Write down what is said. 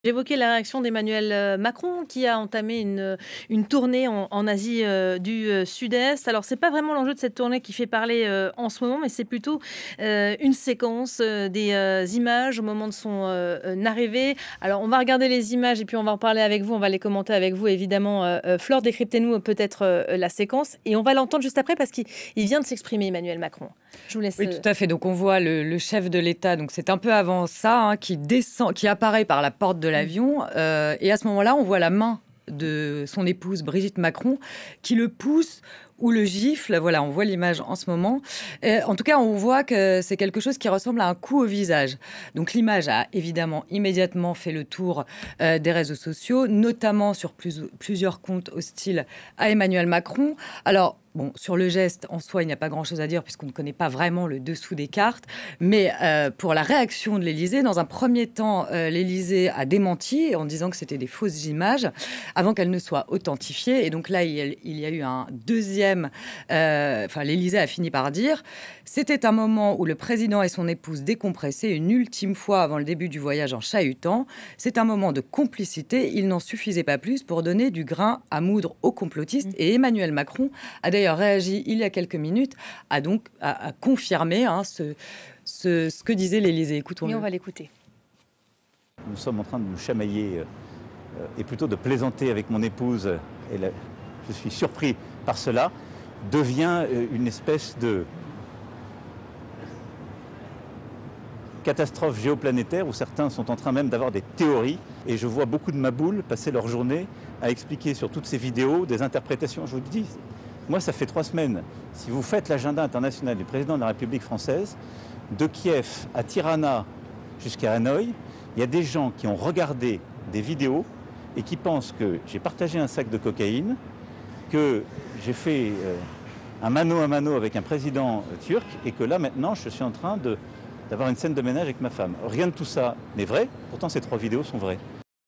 J'évoquais la réaction d'Emmanuel Macron qui a entamé une tournée en Asie du Sud-Est. Alors, c'est pas vraiment l'enjeu de cette tournée qui fait parler en ce moment, mais c'est plutôt une séquence, des images au moment de son arrivée. Alors, on va regarder les images et puis on va en parler avec vous, on va les commenter avec vous évidemment. Flore, décryptez-nous peut-être la séquence et on va l'entendre juste après parce qu'il vient de s'exprimer, Emmanuel Macron. Je vous laisse. Oui, tout à fait. Donc, on voit le chef de l'État, donc c'est un peu avant ça, hein, qui descend, qui apparaît par la porte de l'avion. Et à ce moment-là, on voit la main de son épouse Brigitte Macron qui le pousse ou le gifle. Voilà, on voit l'image en ce moment. En tout cas, on voit que c'est quelque chose qui ressemble à un coup au visage. Donc l'image a évidemment immédiatement fait le tour des réseaux sociaux, notamment sur plusieurs comptes hostiles à Emmanuel Macron. Alors, bon, sur le geste en soi, il n'y a pas grand-chose à dire puisqu'on ne connaît pas vraiment le dessous des cartes. Mais pour la réaction de l'Élysée, dans un premier temps, l'Élysée a démenti en disant que c'était des fausses images avant qu'elles ne soient authentifiées. Et donc là, il y a eu un deuxième... l'Élysée a fini par dire c'était un moment où le président et son épouse décompressaient une ultime fois avant le début du voyage en chahutant. C'est un moment de complicité. Il n'en suffisait pas plus pour donner du grain à moudre aux complotistes. Et Emmanuel Macron a d'ailleurs réagi il y a quelques minutes à confirmer ce que disait l'Élysée. Écoutons-le. Et on va l'écouter. Nous sommes en train de nous chamailler et plutôt de plaisanter avec mon épouse. Je suis surpris par cela, devient une espèce de catastrophe géoplanétaire où certains sont en train même d'avoir des théories. Et je vois beaucoup de maboules passer leur journée à expliquer sur toutes ces vidéos des interprétations. Je vous dis, moi ça fait 3 semaines. Si vous faites l'agenda international du président de la République française, de Kiev à Tirana jusqu'à Hanoï, il y a des gens qui ont regardé des vidéos et qui pensent que j'ai partagé un sac de cocaïne, que j'ai fait un mano à mano avec un président turc et que là maintenant je suis en train d'avoir une scène de ménage avec ma femme. Rien de tout ça n'est vrai, pourtant ces 3 vidéos sont vraies.